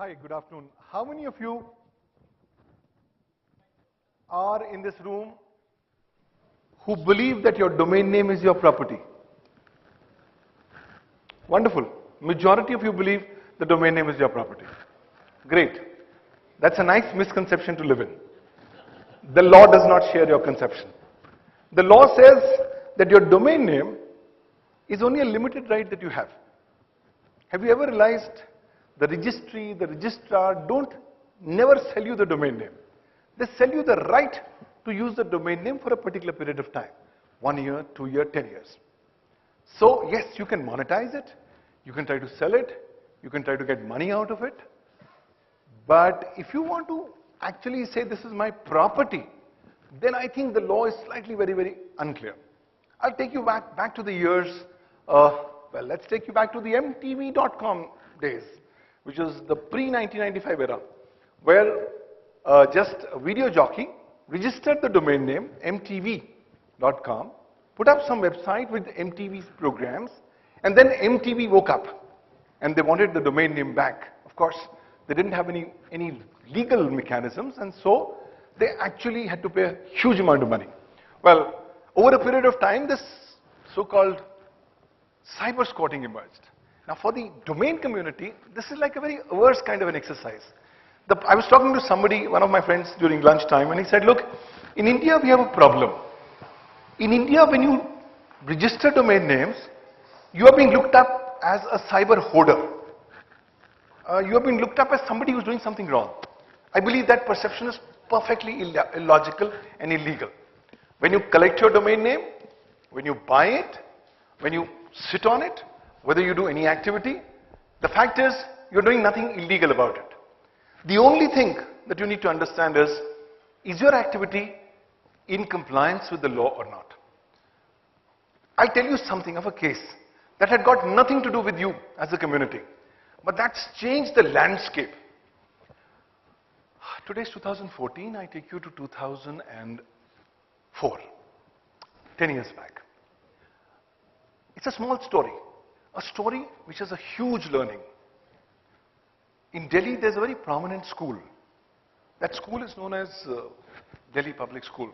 Hi, good afternoon. How many of you are in this room who believe that your domain name is your property? Wonderful. Majority of you believe the domain name is your property. Great. That's a nice misconception to live in. The law does not share your conception. The law says that your domain name is only a limited right that you have. Have you ever realized the registry, the registrar don't never sell you the domain name. They sell you the right to use the domain name for a particular period of time. 1 year, 2 years, 10 years. So yes, you can monetize it, you can try to sell it, you can try to get money out of it. But if you want to actually say this is my property, then I think the law is slightly very unclear. I'll take you back to the years, well, let's take you back to the MTV.com days, which was the pre-1995 era, where just a video jockey registered the domain name MTV.com, put up some website with MTV's programs, and then MTV woke up and they wanted the domain name back. Of course, they didn't have any legal mechanisms, and so they actually had to pay a huge amount of money. Well, over a period of time, this so-called cyber squatting emerged. Now for the domain community, this is like a very averse kind of an exercise. I was talking to somebody, one of my friends during lunchtime, and he said, look, in India we have a problem. In India, when you register domain names, you are being looked up as a cyber hoarder. You are being looked up as somebody who's doing something wrong. I believe that perception is perfectly illogical and illegal. When you collect your domain name, when you buy it, when you sit on it, whether you do any activity, the fact is you're doing nothing illegal about it. The only thing that you need to understand is your activity in compliance with the law or not? I'll tell you something of a case that had got nothing to do with you as a community, but that's changed the landscape. Today's 2014, I take you to 2004, 10 years back. It's a small story. A story which has a huge learning. In Delhi, there's a very prominent school. That school is known as Delhi Public School,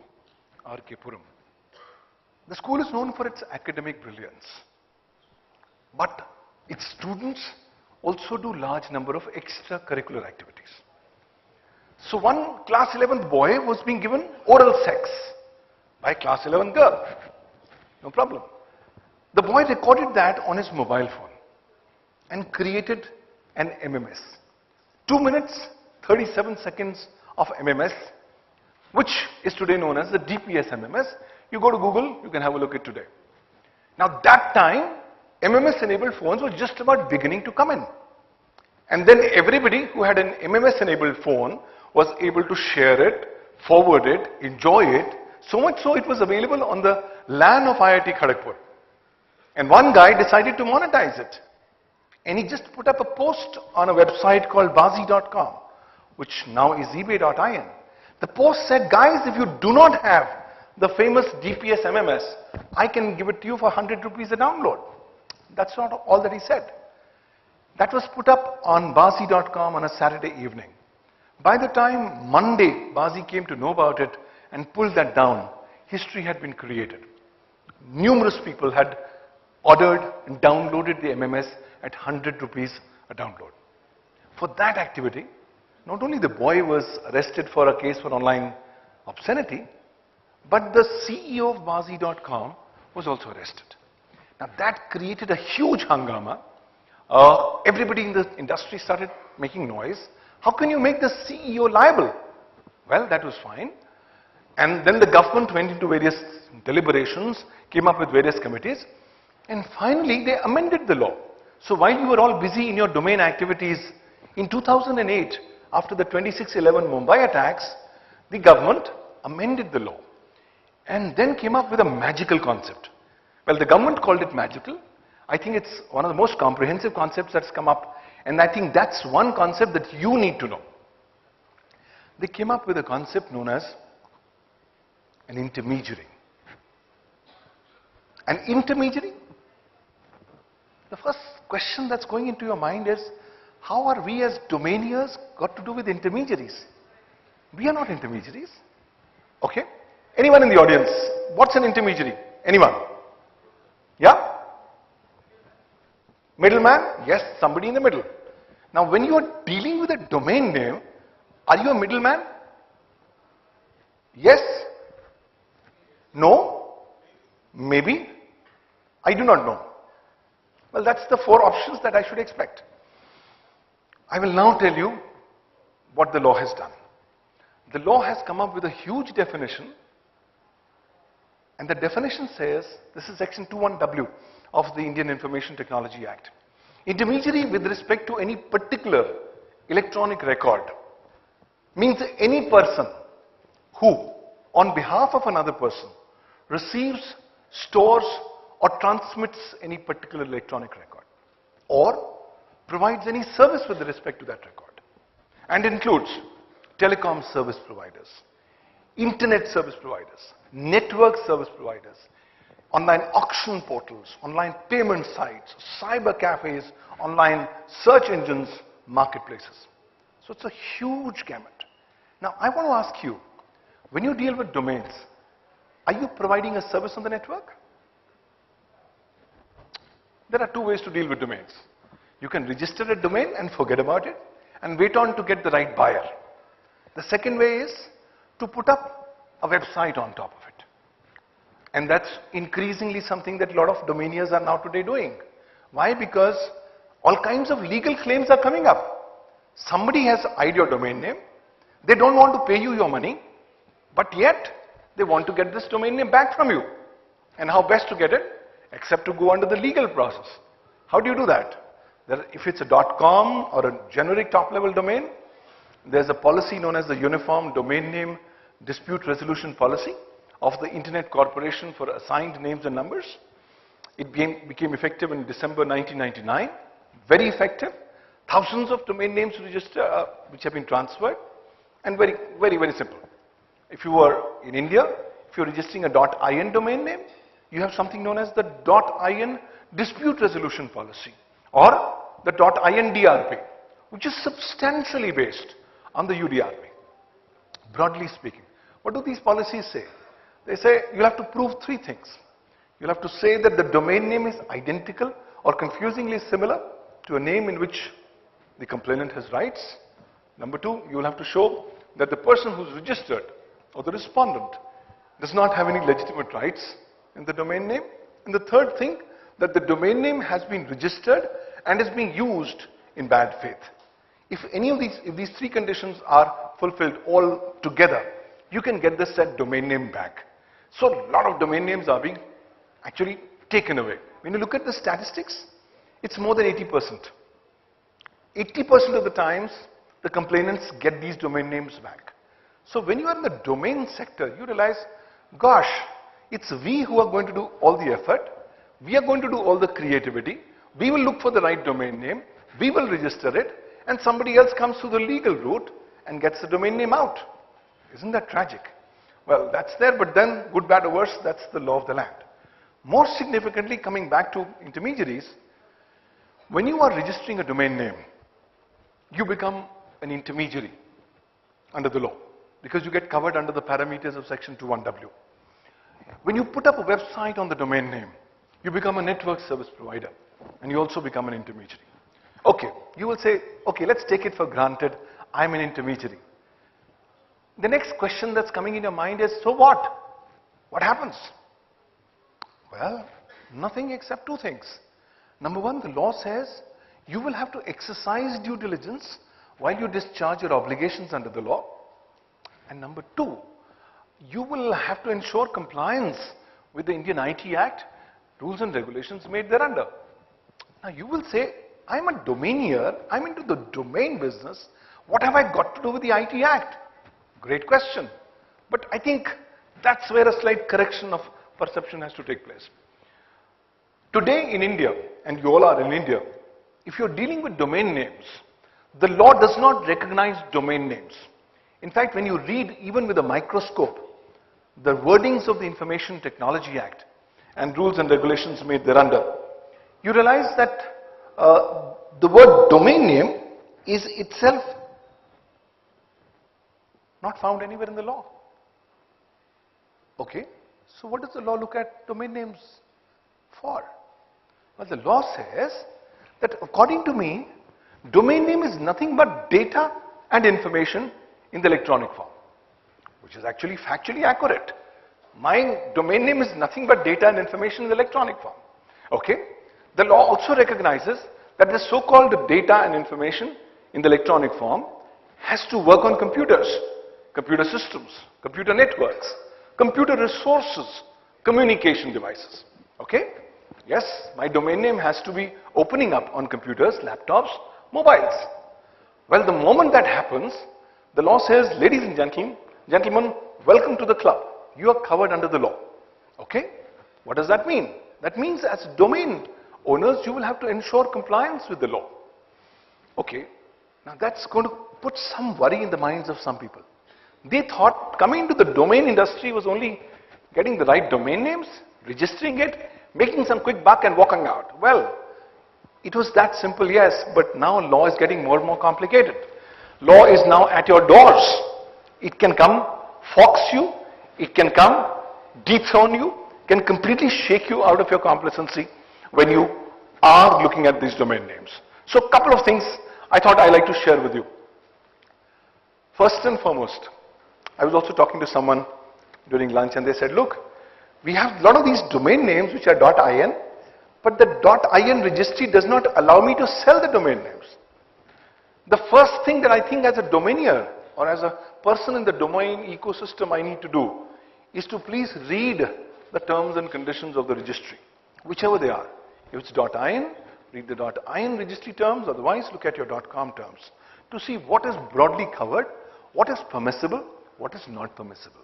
R.K. Puram. The school is known for its academic brilliance. But its students also do large number of extracurricular activities. So one class 11th boy was being given oral sex by class 11 girl. No problem. The boy recorded that on his mobile phone and created an MMS. 2 minutes, 37 seconds of MMS, which is today known as the DPS MMS. You go to Google, you can have a look at today. Now that time, MMS enabled phones were just about beginning to come in. And then everybody who had an MMS enabled phone was able to share it, forward it, enjoy it, so much so it was available on the LAN of IIT Kharagpur. And one guy decided to monetize it. And he just put up a post on a website called Bazi.com, which now is eBay.in. The post said, guys, if you do not have the famous DPS MMS, I can give it to you for 100 rupees a download. That's not all that he said. That was put up on Bazi.com on a Saturday evening. By the time Monday, Bazi came to know about it and pulled that down, history had been created. Numerous people had ordered and downloaded the MMS at 100 rupees a download. For that activity, not only the boy was arrested for a case for online obscenity, but the CEO of Bazi.com was also arrested. Now that created a huge hangama. Everybody in the industry started making noise. How can you make the CEO liable? Well, that was fine. And then the government went into various deliberations, came up with various committees, and finally they amended the law. So while you were all busy in your domain activities, in 2008, after the 26/11 Mumbai attacks, the government amended the law and then came up with a magical concept. Well, the government called it magical. I think it's one of the most comprehensive concepts that's come up, and I think that's one concept that you need to know. They came up with a concept known as an intermediary. An intermediary? The first question that's going into your mind is, How are we as domainers got to do with intermediaries? We are not intermediaries. Okay? Anyone in the audience? What's an intermediary? Anyone? Yeah? Middleman? Yes, somebody in the middle. Now when you are dealing with a domain name, are you a middleman? Yes? No? Maybe? I do not know. Well, that's the 4 options that I should expect. I will now tell you what the law has done. The law has come up with a huge definition, and the definition says, this is section 21W of the Indian Information Technology Act. Intermediary with respect to any particular electronic record means any person who, on behalf of another person, receives, stores, or transmits any particular electronic record, or provides any service with respect to that record, and includes telecom service providers, internet service providers, network service providers, online auction portals, online payment sites, cyber cafes, online search engines, marketplaces. So it's a huge gamut. Now I want to ask you, when you deal with domains, are you providing a service on the network? There are 2 ways to deal with domains. You can register a domain and forget about it and wait on to get the right buyer. The second way is to put up a website on top of it. And that's increasingly something that a lot of domainiers are now today doing. Why? Because all kinds of legal claims are coming up. Somebody has eyed your domain name. They don't want to pay you your money, but yet they want to get this domain name back from you. And how best to get it? Except to go under the legal process. How do you do that? If it's a .com or a generic top-level domain, there's a policy known as the Uniform Domain Name Dispute Resolution Policy of the Internet Corporation for Assigned Names and Numbers. It became effective in December 1999. Very effective. Thousands of domain names register, which have been transferred, and very, very, very simple. If you are in India, if you're registering a .in domain name, you have something known as the .in Dispute Resolution Policy, or the .INDRP, which is substantially based on the UDRP. Broadly speaking, what do these policies say? They say you'll have to prove 3 things. You'll have to say that the domain name is identical or confusingly similar to a name in which the complainant has rights. Number 2, you will have to show that the person who's registered or the respondent does not have any legitimate rights in the domain name. And the third thing, that the domain name has been registered and is being used in bad faith. If these 3 conditions are fulfilled all together, you can get the said domain name back. So a lot of domain names are being actually taken away. When you look at the statistics, it's more than 80%. 80% of the times, the complainants get these domain names back. So when you are in the domain sector, you realize, gosh, it's we who are going to do all the effort. We are going to do all the creativity. We will look for the right domain name. We will register it. And somebody else comes through the legal route and gets the domain name out. Isn't that tragic? Well, that's there, but then, good, bad, or worse, that's the law of the land. More significantly, coming back to intermediaries, when you are registering a domain name, you become an intermediary under the law, because you get covered under the parameters of section 21W. When you put up a website on the domain name, you become a network service provider, and you also become an intermediary. Okay, you will say, okay, let's take it for granted, I'm an intermediary. The next question that's coming in your mind is, so what? What happens? Well, nothing except 2 things. Number 1, the law says you will have to exercise due diligence while you discharge your obligations under the law. And number 2, you will have to ensure compliance with the Indian IT Act, rules and regulations made thereunder. Now you will say, I'm a domainier, I'm into the domain business, what have I got to do with the IT Act? Great question. But I think that's where a slight correction of perception has to take place. Today in India, and you all are in India, if you're dealing with domain names, the law does not recognize domain names. In fact, when you read even with a microscope, the wordings of the Information Technology Act and rules and regulations made thereunder, you realize that the word domain name is itself not found anywhere in the law. Okay, so what does the law look at domain names for? Well, the law says that according to me, domain name is nothing but data and information in the electronic form, which is actually factually accurate. My domain name is nothing but data and information in the electronic form. Okay, the law also recognizes that the so-called data and information in the electronic form has to work on computers, computer systems, computer networks, computer resources, communication devices. Okay? Yes, my domain name has to be opening up on computers, laptops, mobiles. Well, the moment that happens, the law says, ladies and gentlemen, welcome to the club. You are covered under the law. Okay? What does that mean? That means as domain owners, you will have to ensure compliance with the law. Okay, now that's going to put some worry in the minds of some people. They thought coming to the domain industry was only getting the right domain names, registering it, making some quick buck and walking out. Well, it was that simple, yes, but now law is getting more and more complicated. Law is now at your doors. It can come fox you, it can come dethrone you, can completely shake you out of your complacency when you are looking at these domain names. So a couple of things I thought I'd like to share with you. First and foremost, I was also talking to someone during lunch and they said, look, we have a lot of these domain names which are .in, but the .in registry does not allow me to sell the domain names. The first thing that I think as a domainer or as a person in the domain ecosystem I need to do is to please read the terms and conditions of the registry, whichever they are. If it's .in, read the .in registry terms, otherwise look at your .com terms to see what is broadly covered, what is permissible, what is not permissible.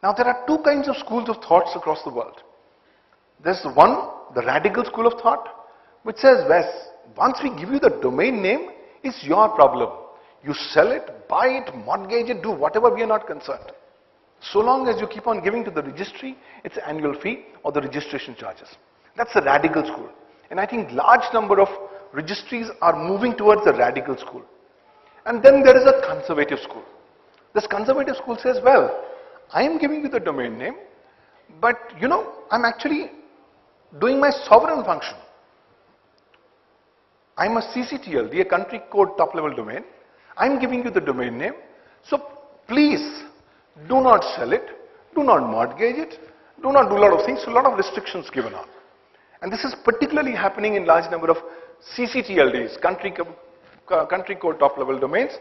Now there are two kinds of schools of thoughts across the world. There's one, the radical school of thought, which says, once we give you the domain name, it's your problem. You sell it, buy it, mortgage it, do whatever, we are not concerned. So long as you keep on giving to the registry, its annual fee or the registration charges. That's the radical school. And I think large number of registries are moving towards the radical school. And then there is a conservative school. This conservative school says, well, I am giving you the domain name, but you know, I'm actually doing my sovereign function. I'm a CCTL, the country code top level domain. I'm giving you the domain name. So please do not sell it, do not mortgage it, do not do a lot of things, so a lot of restrictions given on. And this is particularly happening in large number of CCTLDs, country code top level domains,